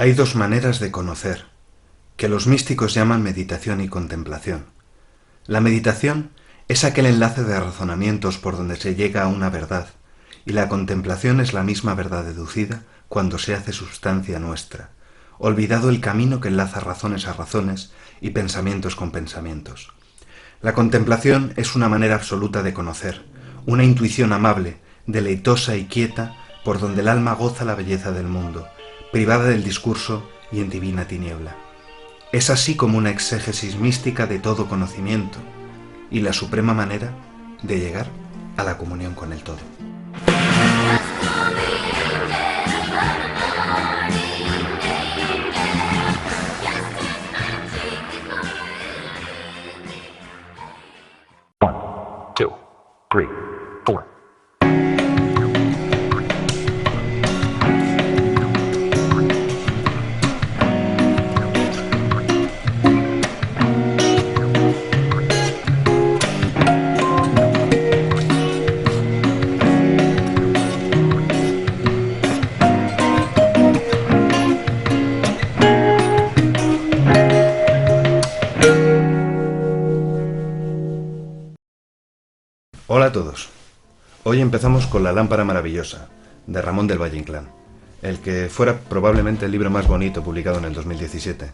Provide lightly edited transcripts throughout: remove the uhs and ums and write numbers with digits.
Hay dos maneras de conocer, que los místicos llaman meditación y contemplación. La meditación es aquel enlace de razonamientos por donde se llega a una verdad, y la contemplación es la misma verdad deducida cuando se hace sustancia nuestra, olvidado el camino que enlaza razones a razones y pensamientos con pensamientos. La contemplación es una manera absoluta de conocer, una intuición amable, deleitosa y quieta, por donde el alma goza la belleza del mundo, privada del discurso y en divina tiniebla. Es así como una exégesis mística de todo conocimiento y la suprema manera de llegar a la comunión con el todo. One, two, three, four. Hola a todos. Hoy empezamos con La lámpara maravillosa, de Ramón del Valle Inclán, el que fuera probablemente el libro más bonito publicado en el 2017.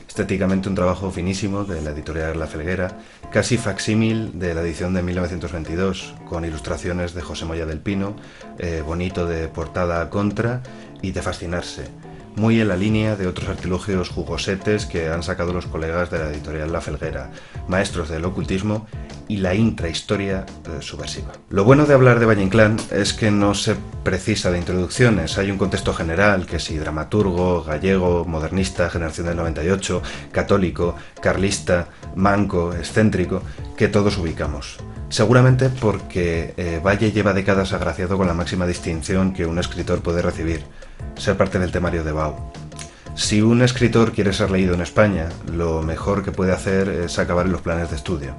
Estéticamente un trabajo finísimo de la editorial La Felguera, casi facsímil de la edición de 1922, con ilustraciones de José Moya del Pino, bonito de portada a contra y de fascinarse, muy en la línea de otros artilugios jugosetes que han sacado los colegas de la editorial La Felguera, maestros del ocultismo y la intrahistoria subversiva. Lo bueno de hablar de Valle Inclán es que no se precisa de introducciones, hay un contexto general, que si dramaturgo, gallego, modernista, generación del 98, católico, carlista, manco, excéntrico, que todos ubicamos. Seguramente porque Valle lleva décadas agraciado con la máxima distinción que un escritor puede recibir, ser parte del temario de Bau. Si un escritor quiere ser leído en España, lo mejor que puede hacer es acabar en los planes de estudio.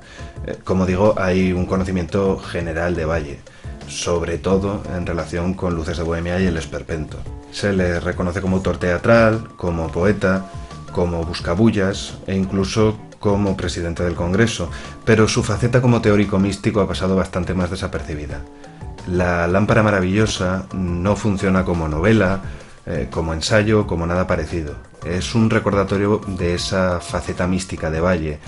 Como digo, hay un conocimiento general de Valle, sobre todo en relación con Luces de Bohemia y El Esperpento. Se le reconoce como autor teatral, como poeta, como buscabullas e incluso como presidente del Congreso, pero su faceta como teórico místico ha pasado bastante más desapercibida. La lámpara maravillosa no funciona como novela, como ensayo, como nada parecido. Es un recordatorio de esa faceta mística de Valle.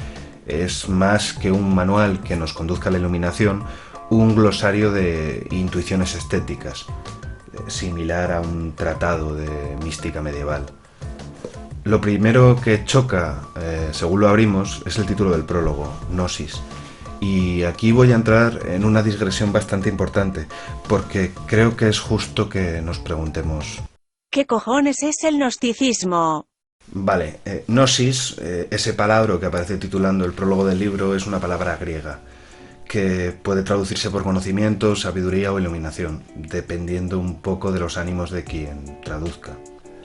Es más que un manual que nos conduzca a la iluminación, un glosario de intuiciones estéticas, similar a un tratado de mística medieval. Lo primero que choca, según lo abrimos, es el título del prólogo, Gnosis. Y aquí voy a entrar en una digresión bastante importante, porque creo que es justo que nos preguntemos: ¿qué cojones es el gnosticismo? Vale, gnosis, ese palabra que aparece titulando el prólogo del libro, es una palabra griega, que puede traducirse por conocimiento, sabiduría o iluminación, dependiendo un poco de los ánimos de quien traduzca.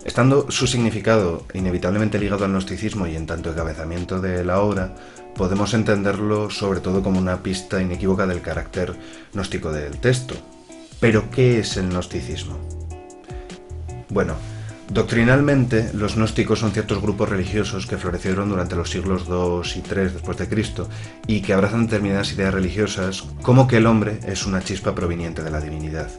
Estando su significado inevitablemente ligado al gnosticismo y en tanto encabezamiento de la obra, podemos entenderlo sobre todo como una pista inequívoca del carácter gnóstico del texto. ¿Pero qué es el gnosticismo? Bueno, doctrinalmente los gnósticos son ciertos grupos religiosos que florecieron durante los siglos II y III después de Cristo y que abrazan determinadas ideas religiosas como que el hombre es una chispa proveniente de la divinidad.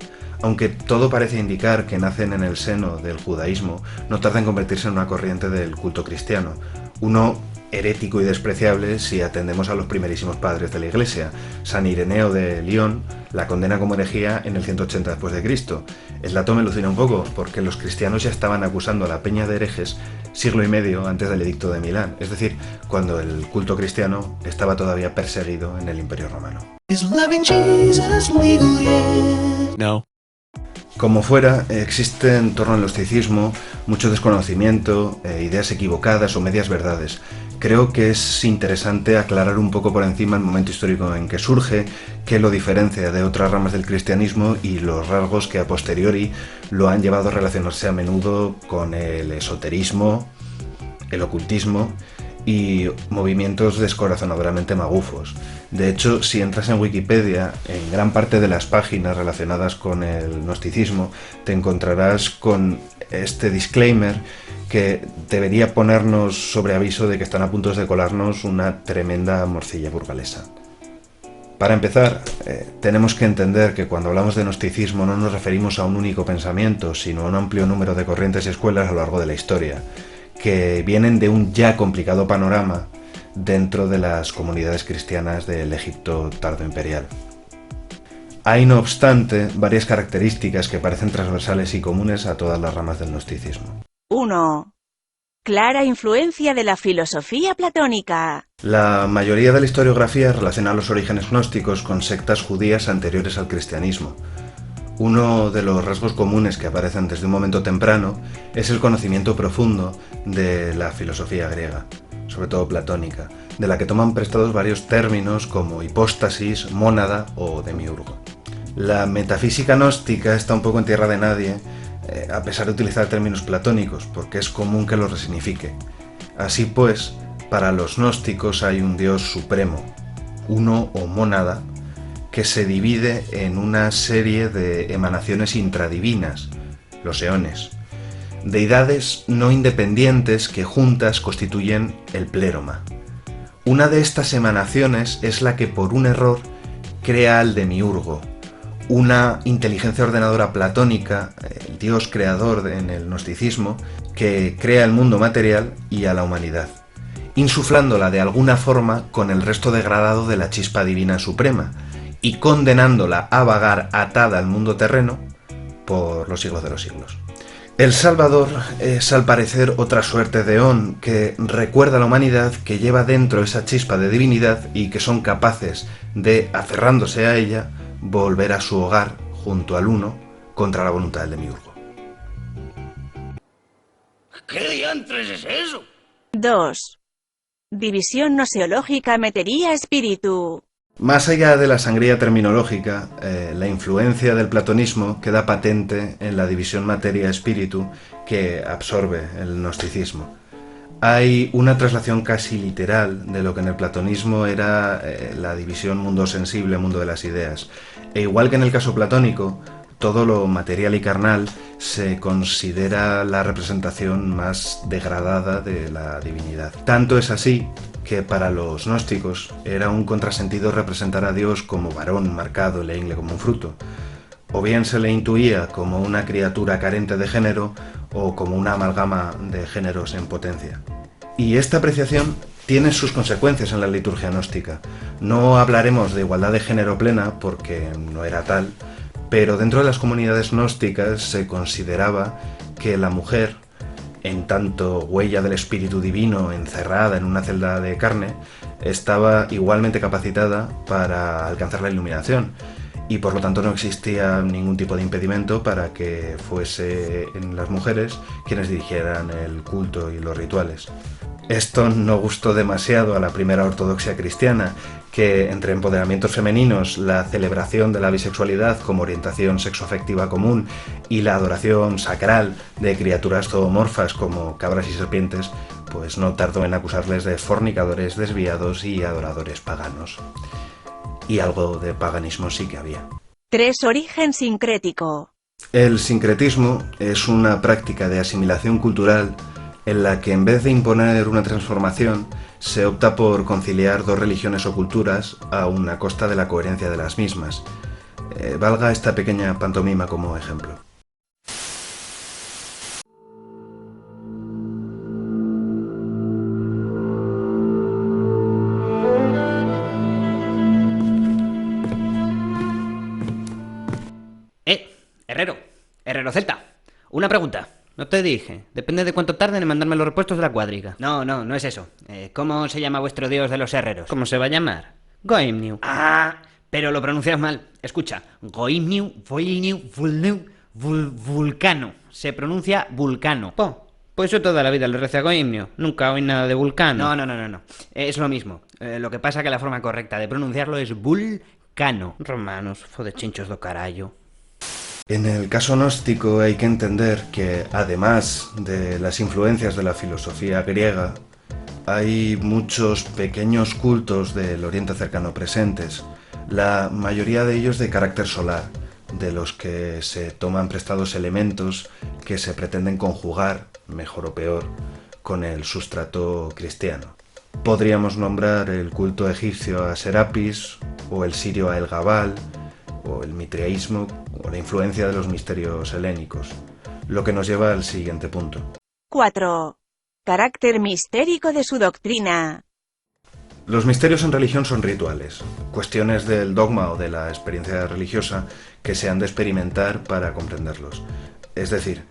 Aunque todo parece indicar que nacen en el seno del judaísmo, no tarda en convertirse en una corriente del culto cristiano, uno herético y despreciable si atendemos a los primerísimos padres de la Iglesia. San Ireneo de León la condena como herejía en el 180 después de Cristo. El dato me alucina un poco, porque los cristianos ya estaban acusando a la peña de herejes siglo y medio antes del edicto de Milán, es decir, cuando el culto cristiano estaba todavía perseguido en el Imperio Romano. No. Como fuera, existe en torno al gnosticismo mucho desconocimiento, ideas equivocadas o medias verdades. Creo que es interesante aclarar un poco por encima el momento histórico en que surge, qué lo diferencia de otras ramas del cristianismo y los rasgos que a posteriori lo han llevado a relacionarse a menudo con el esoterismo, el ocultismo y movimientos descorazonadoramente magufos. De hecho, si entras en Wikipedia, en gran parte de las páginas relacionadas con el gnosticismo, te encontrarás con este disclaimer que debería ponernos sobre aviso de que están a punto de colarnos una tremenda morcilla burgalesa. Para empezar, tenemos que entender que cuando hablamos de gnosticismo no nos referimos a un único pensamiento, sino a un amplio número de corrientes y escuelas a lo largo de la historia, que vienen de un ya complicado panorama dentro de las comunidades cristianas del Egipto tardoimperial. Hay, no obstante, varias características que parecen transversales y comunes a todas las ramas del gnosticismo. 1. Clara influencia de la filosofía platónica. La mayoría de la historiografía relaciona los orígenes gnósticos con sectas judías anteriores al cristianismo. Uno de los rasgos comunes que aparecen desde un momento temprano es el conocimiento profundo de la filosofía griega, sobre todo platónica, de la que toman prestados varios términos como hipóstasis, mónada o demiurgo. La metafísica gnóstica está un poco en tierra de nadie, a pesar de utilizar términos platónicos, porque es común que los resignifique. Así pues, para los gnósticos hay un Dios supremo, uno o mónada, que se divide en una serie de emanaciones intradivinas, los eones, deidades no independientes que juntas constituyen el pléroma. Una de estas emanaciones es la que por un error crea al demiurgo, una inteligencia ordenadora platónica, el dios creador en el gnosticismo, que crea el mundo material y a la humanidad, insuflándola de alguna forma con el resto degradado de la chispa divina suprema y condenándola a vagar atada al mundo terreno por los siglos de los siglos. El Salvador es al parecer otra suerte de eón que recuerda a la humanidad que lleva dentro esa chispa de divinidad y que son capaces de, aferrándose a ella, volver a su hogar junto al uno contra la voluntad del demiurgo. ¿Qué diantres es eso? 2. División gnoseológica materia-espíritu. Más allá de la sangría terminológica, la influencia del platonismo queda patente en la división materia-espíritu que absorbe el gnosticismo. Hay una traslación casi literal de lo que en el platonismo era la división mundo sensible, mundo de las ideas. E igual que en el caso platónico, todo lo material y carnal se considera la representación más degradada de la divinidad. Tanto es así que para los gnósticos era un contrasentido representar a Dios como varón marcado y la ingle como un fruto. O bien se le intuía como una criatura carente de género o como una amalgama de géneros en potencia. Y esta apreciación tiene sus consecuencias en la liturgia gnóstica. No hablaremos de igualdad de género plena porque no era tal, pero dentro de las comunidades gnósticas se consideraba que la mujer, en tanto huella del espíritu divino encerrada en una celda de carne, estaba igualmente capacitada para alcanzar la iluminación y por lo tanto no existía ningún tipo de impedimento para que fuese en las mujeres quienes dirigieran el culto y los rituales. Esto no gustó demasiado a la primera ortodoxia cristiana, que entre empoderamientos femeninos, la celebración de la bisexualidad como orientación sexoafectiva común y la adoración sacral de criaturas zoomorfas como cabras y serpientes, pues no tardó en acusarles de fornicadores, desviados y adoradores paganos. Y algo de paganismo sí que había. 3. Origen sincrético. El sincretismo es una práctica de asimilación cultural en la que en vez de imponer una transformación, se opta por conciliar dos religiones o culturas a una costa de la coherencia de las mismas. Valga esta pequeña pantomima como ejemplo. Herrero Celta, una pregunta. No te dije, depende de cuánto tarden en mandarme los repuestos de la cuadriga. No es eso. ¿Cómo se llama vuestro dios de los herreros? ¿Cómo se va a llamar? Goimniu. Ah, pero lo pronuncias mal. Escucha, Goimniu, Voilniu, Vulniu, Vulcano. Se pronuncia Vulcano. Pues yo toda la vida le recé a Goimniu. Nunca oí nada de Vulcano. No. Es lo mismo. Lo que pasa que la forma correcta de pronunciarlo es Vulcano. Romanos, fode chinchos do carallo. En el caso gnóstico hay que entender que, además de las influencias de la filosofía griega, hay muchos pequeños cultos del Oriente Cercano presentes, la mayoría de ellos de carácter solar, de los que se toman prestados elementos que se pretenden conjugar mejor o peor, con el sustrato cristiano. Podríamos nombrar el culto egipcio a Serapis, o el sirio a El Gabal, o el mitriaísmo, o la influencia de los misterios helénicos, lo que nos lleva al siguiente punto. 4. Carácter mistérico de su doctrina. Los misterios en religión son rituales, cuestiones del dogma o de la experiencia religiosa que se han de experimentar para comprenderlos. Es decir,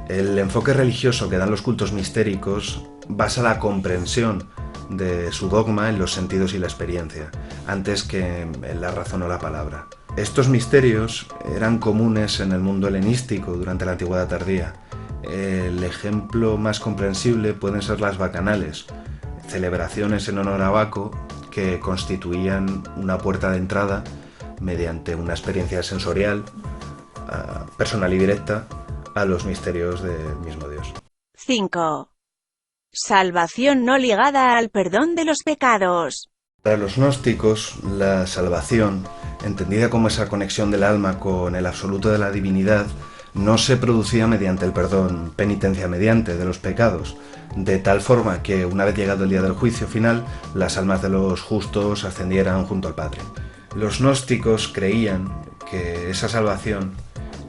el enfoque religioso que dan los cultos mistéricos basa la comprensión de su dogma en los sentidos y la experiencia, antes que en la razón o la palabra. Estos misterios eran comunes en el mundo helenístico durante la Antigüedad tardía. El ejemplo más comprensible pueden ser las bacanales, celebraciones en honor a Baco que constituían una puerta de entrada mediante una experiencia sensorial, personal y directa, a los misterios del mismo Dios. 5. Salvación no ligada al perdón de los pecados. Para los gnósticos, la salvación, entendida como esa conexión del alma con el absoluto de la divinidad, no se producía mediante el perdón, penitencia mediante, de los pecados, de tal forma que una vez llegado el día del juicio final, las almas de los justos ascendieran junto al Padre. Los gnósticos creían que esa salvación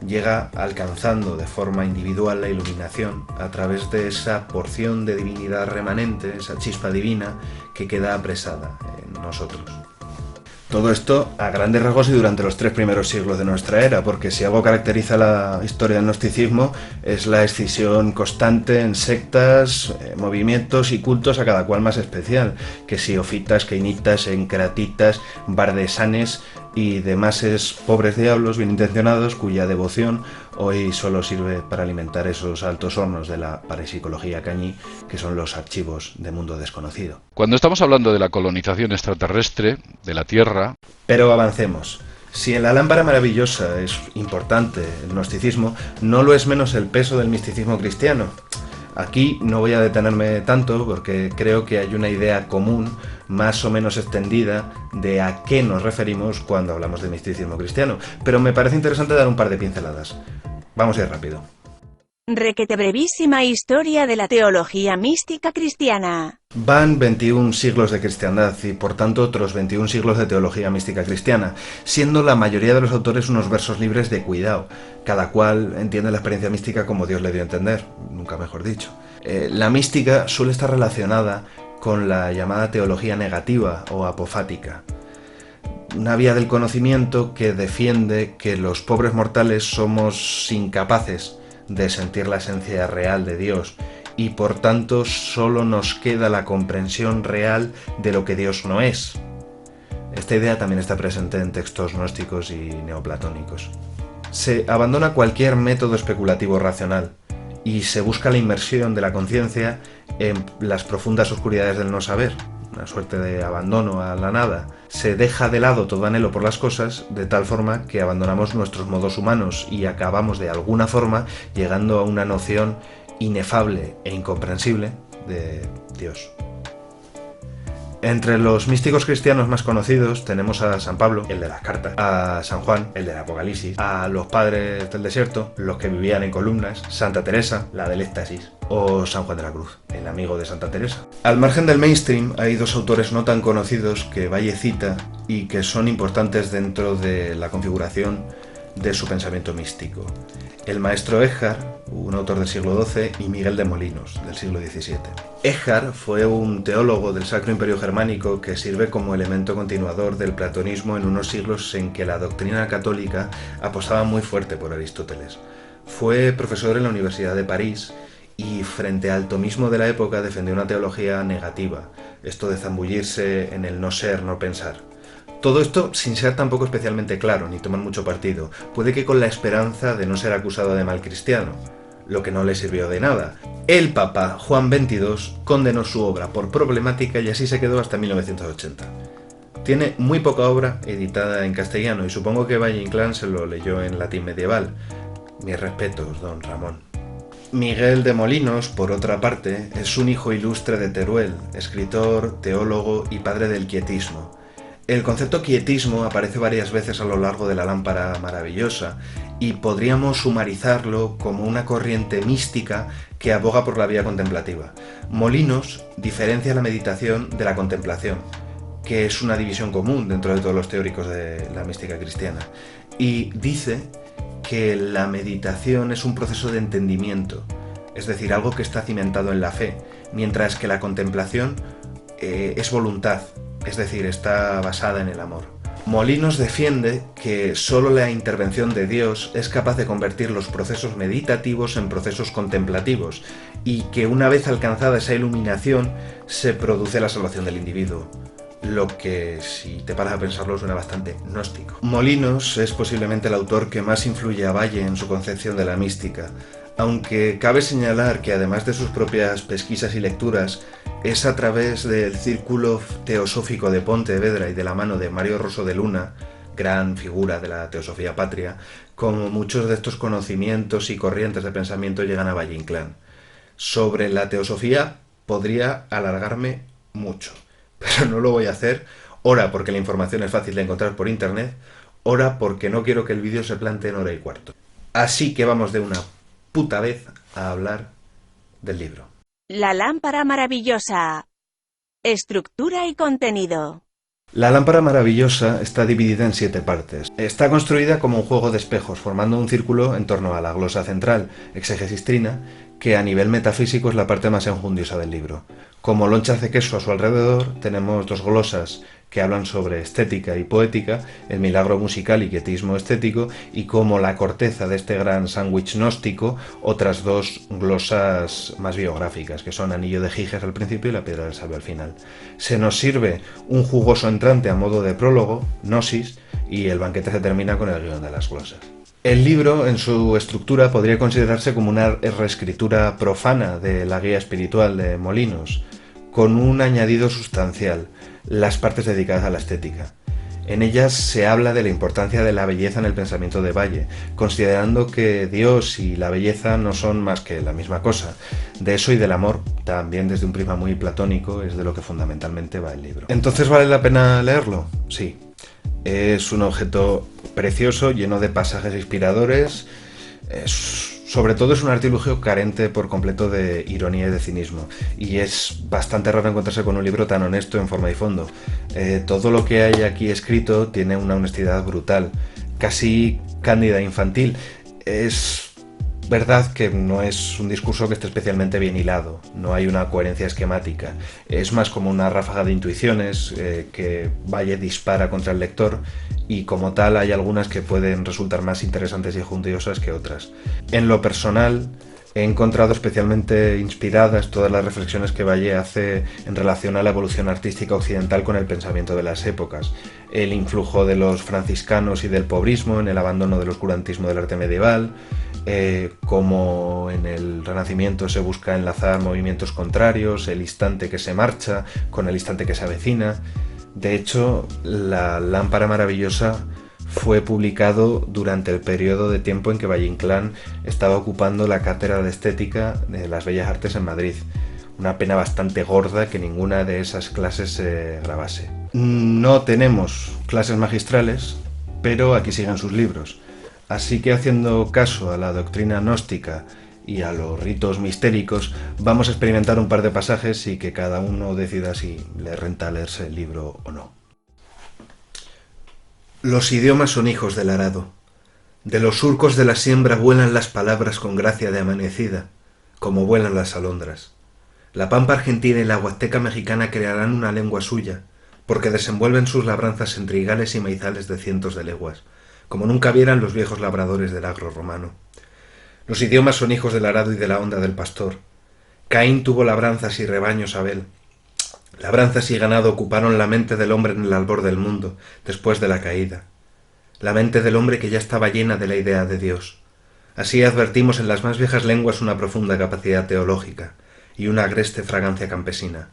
llega alcanzando de forma individual la iluminación a través de esa porción de divinidad remanente, esa chispa divina que queda apresada en nosotros. Todo esto a grandes rasgos y durante los 3 primeros siglos de nuestra era, porque si algo caracteriza la historia del gnosticismo es la escisión constante en sectas, movimientos y cultos a cada cual más especial, que si ofitas, keinitas, encratitas, bardesanes y demás pobres diablos bien intencionados cuya devoción hoy solo sirve para alimentar esos altos hornos de la parapsicología cañí, que son los archivos de mundo desconocido. Cuando estamos hablando de la colonización extraterrestre de la Tierra... Pero avancemos. Si en la lámpara maravillosa es importante el gnosticismo, no lo es menos el peso del misticismo cristiano. Aquí no voy a detenerme tanto porque creo que hay una idea común, más o menos extendida, de a qué nos referimos cuando hablamos de misticismo cristiano, pero me parece interesante dar un par de pinceladas. Vamos a ir rápido. Requete brevísima historia de la teología mística cristiana. Van 21 siglos de cristiandad y por tanto otros 21 siglos de teología mística cristiana, siendo la mayoría de los autores unos versos libres de cuidado. Cada cual entiende la experiencia mística como Dios le dio a entender, nunca mejor dicho. La mística suele estar relacionada con la llamada teología negativa o apofática. Una vía del conocimiento que defiende que los pobres mortales somos incapaces de sentir la esencia real de Dios y por tanto solo nos queda la comprensión real de lo que Dios no es. Esta idea también está presente en textos gnósticos y neoplatónicos. Se abandona cualquier método especulativo racional y se busca la inmersión de la conciencia en las profundas oscuridades del no saber, una suerte de abandono a la nada. Se deja de lado todo anhelo por las cosas, de tal forma que abandonamos nuestros modos humanos y acabamos de alguna forma llegando a una noción inefable e incomprensible de Dios. Entre los místicos cristianos más conocidos tenemos a San Pablo, el de las cartas, a San Juan, el del Apocalipsis, a los padres del desierto, los que vivían en columnas, Santa Teresa, la del éxtasis, o San Juan de la Cruz, el amigo de Santa Teresa. Al margen del mainstream hay 2 autores no tan conocidos que Valle cita y que son importantes dentro de la configuración de su pensamiento místico. El maestro Eckhart, un autor del siglo XII, y Miguel de Molinos, del siglo XVII. Eckhart fue un teólogo del Sacro Imperio Germánico que sirve como elemento continuador del platonismo en unos siglos en que la doctrina católica apostaba muy fuerte por Aristóteles. Fue profesor en la Universidad de París y frente al tomismo de la época defendió una teología negativa, esto de zambullirse en el no ser, no pensar. Todo esto sin ser tampoco especialmente claro, ni tomar mucho partido, puede que con la esperanza de no ser acusado de mal cristiano, lo que no le sirvió de nada. El Papa Juan XXII condenó su obra por problemática y así se quedó hasta 1980. Tiene muy poca obra editada en castellano y supongo que Valle Inclán se lo leyó en latín medieval. Mis respetos, don Ramón. Miguel de Molinos, por otra parte, es un hijo ilustre de Teruel, escritor, teólogo y padre del quietismo. El concepto quietismo aparece varias veces a lo largo de la lámpara maravillosa y podríamos sumarizarlo como una corriente mística que aboga por la vía contemplativa. Molinos diferencia la meditación de la contemplación, que es una división común dentro de todos los teóricos de la mística cristiana, y dice que la meditación es un proceso de entendimiento, es decir, algo que está cimentado en la fe, mientras que la contemplación es voluntad, es decir, está basada en el amor. Molinos defiende que solo la intervención de Dios es capaz de convertir los procesos meditativos en procesos contemplativos y que una vez alcanzada esa iluminación se produce la salvación del individuo, lo que, si te paras a pensarlo, suena bastante gnóstico. Molinos es posiblemente el autor que más influye a Valle en su concepción de la mística, aunque cabe señalar que además de sus propias pesquisas y lecturas, es a través del Círculo Teosófico de Pontevedra y de la mano de Mario Rosso de Luna, gran figura de la teosofía patria, como muchos de estos conocimientos y corrientes de pensamiento llegan a Valle Inclán. Sobre la teosofía podría alargarme mucho, pero no lo voy a hacer, ora porque la información es fácil de encontrar por internet, ora porque no quiero que el vídeo se plantee en hora y cuarto. Así que vamos de una puta vez a hablar del libro. La lámpara maravillosa. Estructura y contenido. La lámpara maravillosa está dividida en 7 partes. Está construida como un juego de espejos, formando un círculo en torno a la glosa central, exégesis trina, que a nivel metafísico es la parte más enjundiosa del libro. Como lonchas de queso a su alrededor, tenemos 2 glosas que hablan sobre estética y poética, el milagro musical y quietismo estético, y como la corteza de este gran sándwich gnóstico, otras 2 glosas más biográficas, que son Anillo de Giges al principio y La piedra del sabio al final. Se nos sirve un jugoso entrante a modo de prólogo, Gnosis, y el banquete se termina con el guión de las glosas. El libro, en su estructura, podría considerarse como una reescritura profana de la guía espiritual de Molinos, con un añadido sustancial: las partes dedicadas a la estética. En ellas se habla de la importancia de la belleza en el pensamiento de Valle, considerando que Dios y la belleza no son más que la misma cosa. De eso y del amor, también desde un prisma muy platónico, es de lo que fundamentalmente va el libro. ¿Entonces vale la pena leerlo? Sí. Es un objeto precioso, lleno de pasajes inspiradores. Sobre todo es un artilugio carente por completo de ironía y de cinismo, y es bastante raro encontrarse con un libro tan honesto en forma y fondo. Todo lo que hay aquí escrito tiene una honestidad brutal, casi cándida, infantil. Es verdad que no es un discurso que esté especialmente bien hilado, no hay una coherencia esquemática, es más como una ráfaga de intuiciones que Valle dispara contra el lector, y como tal hay algunas que pueden resultar más interesantes y enjundiosas que otras. En lo personal, he encontrado especialmente inspiradas todas las reflexiones que Valle hace en relación a la evolución artística occidental con el pensamiento de las épocas, el influjo de los franciscanos y del pobrismo en el abandono del oscurantismo del arte medieval, cómo en el Renacimiento se busca enlazar movimientos contrarios, el instante que se marcha con el instante que se avecina. De hecho, La lámpara maravillosa fue publicado durante el periodo de tiempo en que Valle Inclán estaba ocupando la cátedra de estética de las Bellas Artes en Madrid. Una pena bastante gorda que ninguna de esas clases se grabase. No tenemos clases magistrales, pero aquí siguen sus libros. Así que, haciendo caso a la doctrina gnóstica y a los ritos mistéricos, vamos a experimentar un par de pasajes y que cada uno decida si le renta leerse el libro o no. Los idiomas son hijos del arado. De los surcos de la siembra vuelan las palabras con gracia de amanecida, como vuelan las alondras. La pampa argentina y la huasteca mexicana crearán una lengua suya, porque desenvuelven sus labranzas en trigales y maizales de cientos de leguas, como nunca vieran los viejos labradores del agro romano. Los idiomas son hijos del arado y de la onda del pastor. Caín tuvo labranzas y rebaños Abel. Labranzas y ganado ocuparon la mente del hombre en el albor del mundo, después de la caída. La mente del hombre que ya estaba llena de la idea de Dios. Así advertimos en las más viejas lenguas una profunda capacidad teológica y una agreste fragancia campesina.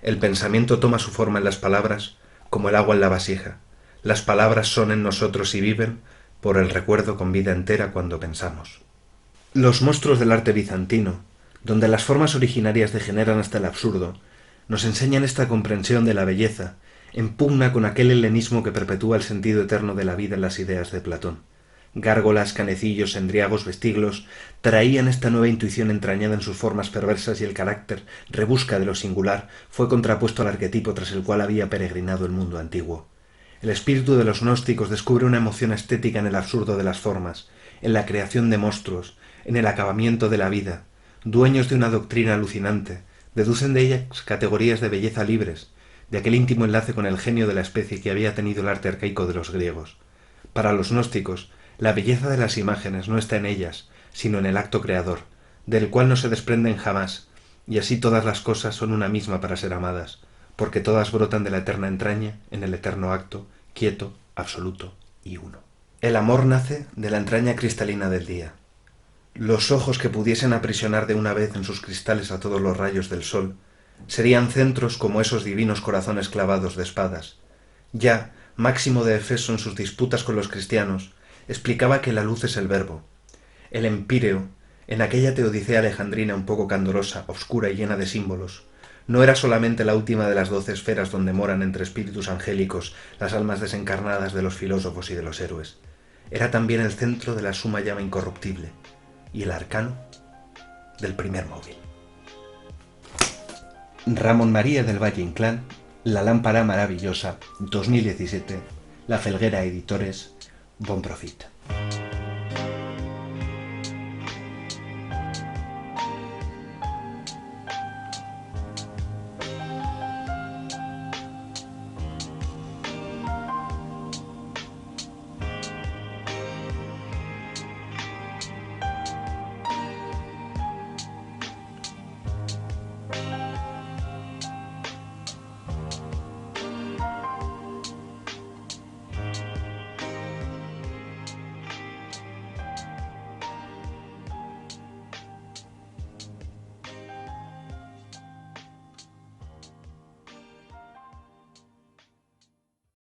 El pensamiento toma su forma en las palabras, como el agua en la vasija. Las palabras son en nosotros y viven por el recuerdo con vida entera cuando pensamos. Los monstruos del arte bizantino, donde las formas originarias degeneran hasta el absurdo, nos enseñan esta comprensión de la belleza, en pugna con aquel helenismo que perpetúa el sentido eterno de la vida en las ideas de Platón. Gárgolas, canecillos, endriagos, vestiglos traían esta nueva intuición entrañada en sus formas perversas, y el carácter rebusca de lo singular fue contrapuesto al arquetipo tras el cual había peregrinado el mundo antiguo. El espíritu de los gnósticos descubre una emoción estética en el absurdo de las formas, en la creación de monstruos, en el acabamiento de la vida. Dueños de una doctrina alucinante, deducen de ellas categorías de belleza libres, de aquel íntimo enlace con el genio de la especie que había tenido el arte arcaico de los griegos. Para los gnósticos, la belleza de las imágenes no está en ellas, sino en el acto creador, del cual no se desprenden jamás, y así todas las cosas son una misma para ser amadas, porque todas brotan de la eterna entraña en el eterno acto, quieto, absoluto y uno. El amor nace de la entraña cristalina del día. Los ojos que pudiesen aprisionar de una vez en sus cristales a todos los rayos del sol serían centros como esos divinos corazones clavados de espadas. Ya Máximo de Efeso, en sus disputas con los cristianos, explicaba que la luz es el verbo. El empíreo, en aquella teodicea alejandrina un poco candorosa, oscura y llena de símbolos, no era solamente la última de las 12 esferas donde moran entre espíritus angélicos las almas desencarnadas de los filósofos y de los héroes. Era también el centro de la suma llama incorruptible y el arcano del primer móvil. Ramón María del Valle Inclán, La lámpara maravillosa, 2017, La Felguera Editores, Bon Profit.